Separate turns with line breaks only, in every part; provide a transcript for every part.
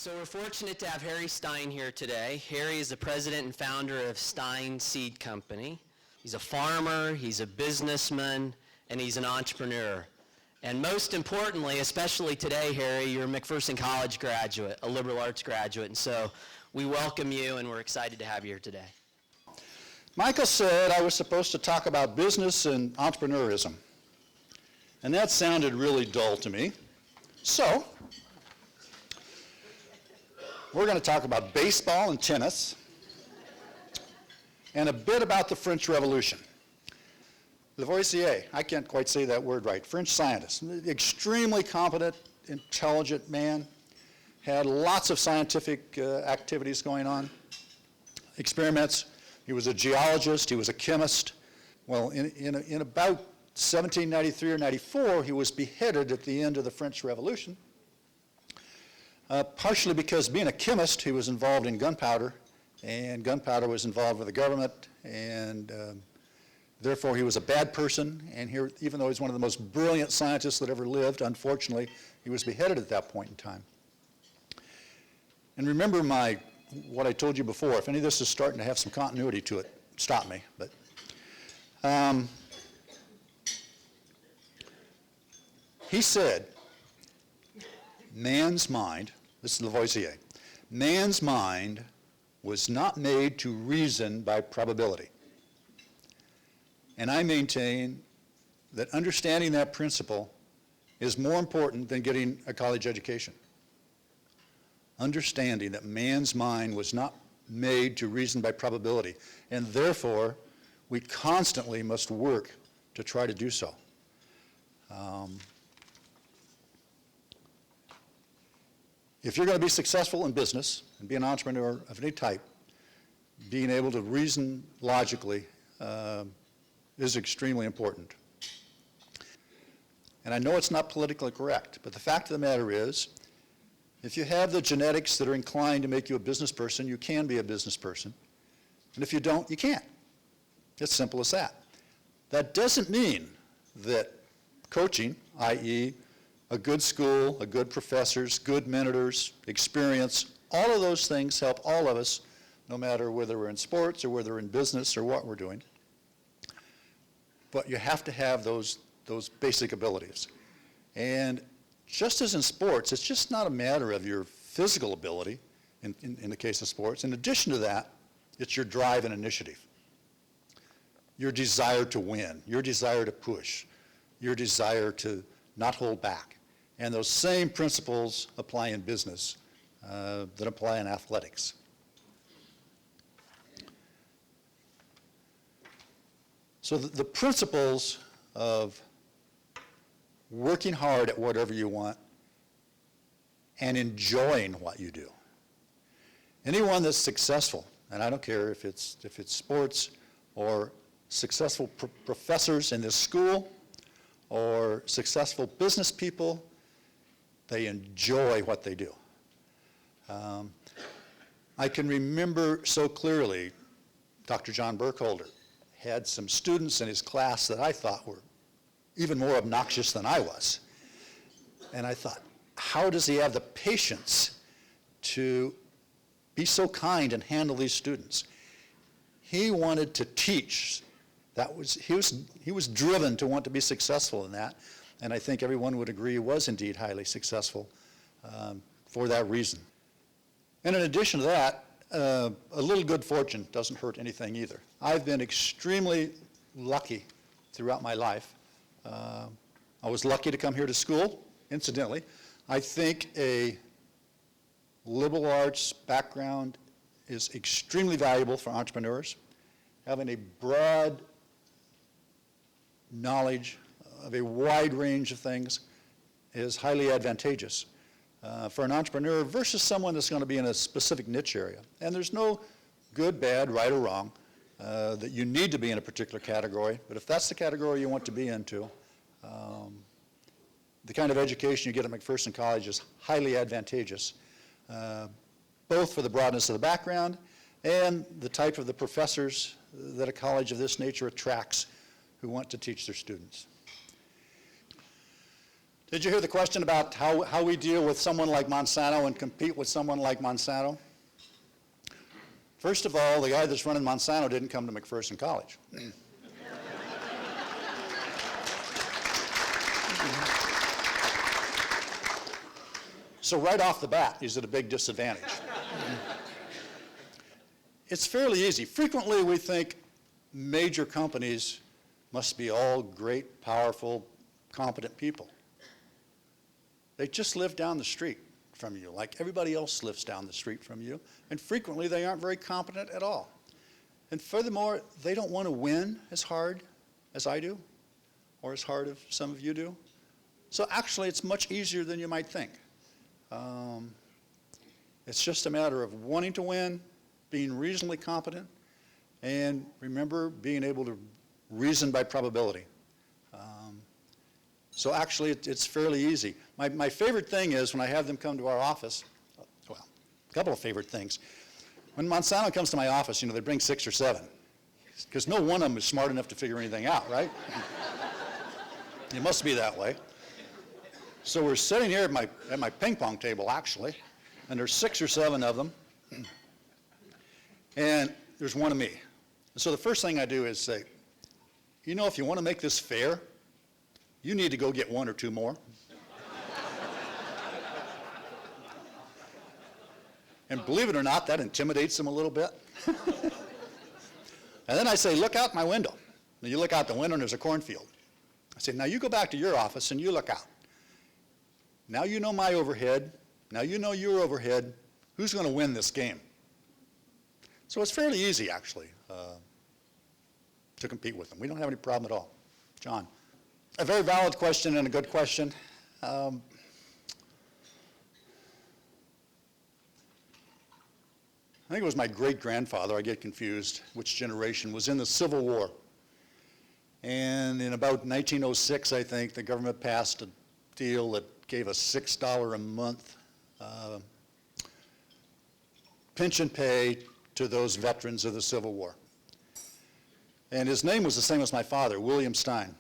So we're fortunate to have Harry Stine here today. Harry is the president and founder of Stine Seed Company. He's a farmer, he's a businessman, and he's an entrepreneur. And most importantly, especially today, Harry, you're a McPherson College graduate, a liberal arts graduate, and so we welcome you and we're excited to have you here today.
Michael said I was supposed to talk about business and entrepreneurism, and that sounded really dull to me. So, we're going to talk about baseball and tennis, and a bit about the French Revolution. Lavoisier, I can't quite say that word right, French scientist, extremely competent, intelligent man, had lots of scientific activities going on, experiments. He was a geologist, he was a chemist. Well, in about 1793 or 94, he was beheaded at the end of the French Revolution, partially because being a chemist, he was involved in gunpowder, and gunpowder was involved with the government, and therefore he was a bad person, and here, even though he's one of the most brilliant scientists that ever lived, unfortunately, he was beheaded at that point in time. And remember what I told you before, if any of this is starting to have some continuity to it, stop me. But he said, man's mind, this is Lavoisier, man's mind was not made to reason by probability. And I maintain that understanding that principle is more important than getting a college education. Understanding that man's mind was not made to reason by probability, and therefore we constantly must work to try to do so. If you're going to be successful in business and be an entrepreneur of any type, being able to reason logically is extremely important. And I know it's not politically correct, but the fact of the matter is, if you have the genetics that are inclined to make you a business person, you can be a business person. And if you don't, you can't. It's simple as that. That doesn't mean that coaching, i.e., a good school, a good professors, good mentors, experience, all of those things help all of us, no matter whether we're in sports or whether we're in business or what we're doing. But you have to have those basic abilities. And just as in sports, it's just not a matter of your physical ability in the case of sports. In addition to that, it's your drive and initiative, your desire to win, your desire to push, your desire to not hold back. And those same principles apply in business that apply in athletics. So the principles of working hard at whatever you want and enjoying what you do. Anyone that's successful, and I don't care if it's sports or successful professors in this school or successful business people, they enjoy what they do. I can remember so clearly Dr. John Burkholder had some students in his class that I thought were even more obnoxious than I was. And I thought, how does he have the patience to be so kind and handle these students? He wanted to teach. He was driven to want to be successful in that, and I think everyone would agree he was indeed highly successful for that reason. And in addition to that, a little good fortune doesn't hurt anything either. I've been extremely lucky throughout my life. I was lucky to come here to school, incidentally. I think a liberal arts background is extremely valuable for entrepreneurs. Having a broad knowledge of a wide range of things is highly advantageous for an entrepreneur versus someone that's going to be in a specific niche area. And there's no good, bad, right or wrong that you need to be in a particular category, but if that's the category you want to be into, the kind of education you get at McPherson College is highly advantageous, both for the broadness of the background and the type of the professors that a college of this nature attracts who want to teach their students. Did you hear the question about how we deal with someone like Monsanto and compete with someone like Monsanto? First of all, the guy that's running Monsanto didn't come to McPherson College. So right off the bat, he's at a big disadvantage. It's fairly easy. Frequently, we think major companies must be all great, powerful, competent people. They just live down the street from you, like everybody else lives down the street from you, and frequently they aren't very competent at all. And furthermore, they don't want to win as hard as I do, or as hard as some of you do. So actually, it's much easier than you might think. It's just a matter of wanting to win, being reasonably competent, and remember, being able to reason by probability. So actually, it's fairly easy. My favorite thing is when I have them come to our office, well, a couple of favorite things. When Monsanto comes to my office, they bring 6 or 7, because no one of them is smart enough to figure anything out, right? It must be that way. So we're sitting here at my ping pong table, actually, and there's 6 or 7 of them, and there's one of me. And so the first thing I do is say, if you want to make this fair, you need to go get 1 or 2 more. And believe it or not, that intimidates them a little bit. And then I say, look out my window. And you look out the window and there's a cornfield. I say, now you go back to your office and you look out. Now you know my overhead. Now you know your overhead. Who's going to win this game? So it's fairly easy, actually, to compete with them. We don't have any problem at all. John. A very valid question and a good question. I think it was my great-grandfather, I get confused, which generation, was in the Civil War. And in about 1906, I think, the government passed a deal that gave us $6 a month pension pay to those veterans of the Civil War. And his name was the same as my father, William Stine,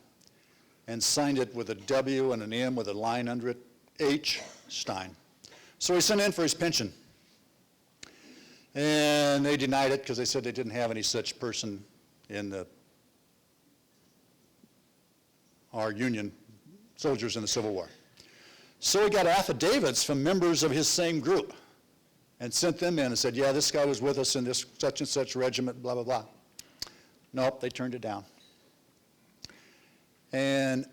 and signed it with a W and an M with a line under it, H. Stine. So he sent in for his pension. And they denied it because they said they didn't have any such person in our Union soldiers in the Civil War. So he got affidavits from members of his same group and sent them in and said, yeah, this guy was with us in this such and such regiment, blah, blah, blah. Nope, they turned it down. And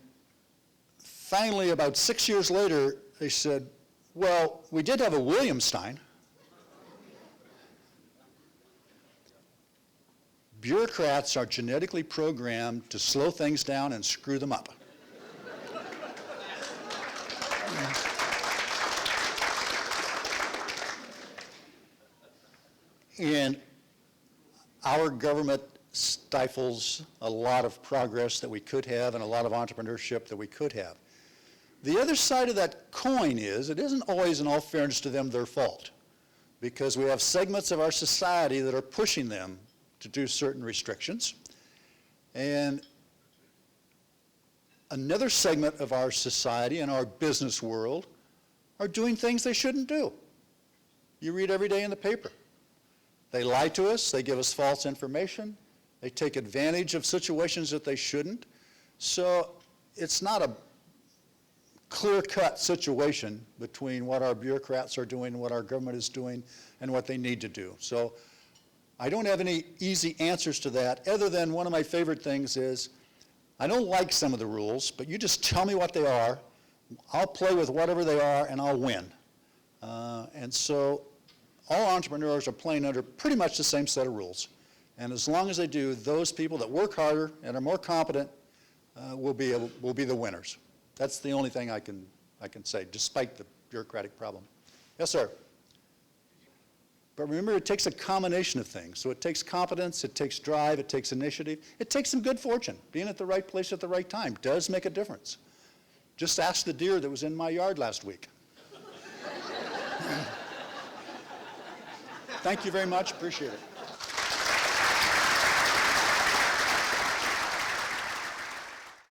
finally, about 6 years later, they said, well, we did have a William Stine. Bureaucrats are genetically programmed to slow things down and screw them up. And our government stifles a lot of progress that we could have and a lot of entrepreneurship that we could have. The other side of that coin is, it isn't always, in all fairness to them, their fault, because we have segments of our society that are pushing them to do certain restrictions, and another segment of our society and our business world are doing things they shouldn't do. You read every day in the paper. They lie to us, they give us false information, they take advantage of situations that they shouldn't. So it's not a clear-cut situation between what our bureaucrats are doing, what our government is doing, and what they need to do. So I don't have any easy answers to that, other than one of my favorite things is, I don't like some of the rules, but you just tell me what they are, I'll play with whatever they are, and I'll win. And so all entrepreneurs are playing under pretty much the same set of rules. And as long as they do, those people that work harder and are more competent will be the winners. That's the only thing I can say, despite the bureaucratic problem. Yes, sir. But remember, it takes a combination of things. So it takes competence, it takes drive, it takes initiative, it takes some good fortune. Being at the right place at the right time does make a difference. Just ask the deer that was in my yard last week. Thank you very much, appreciate it.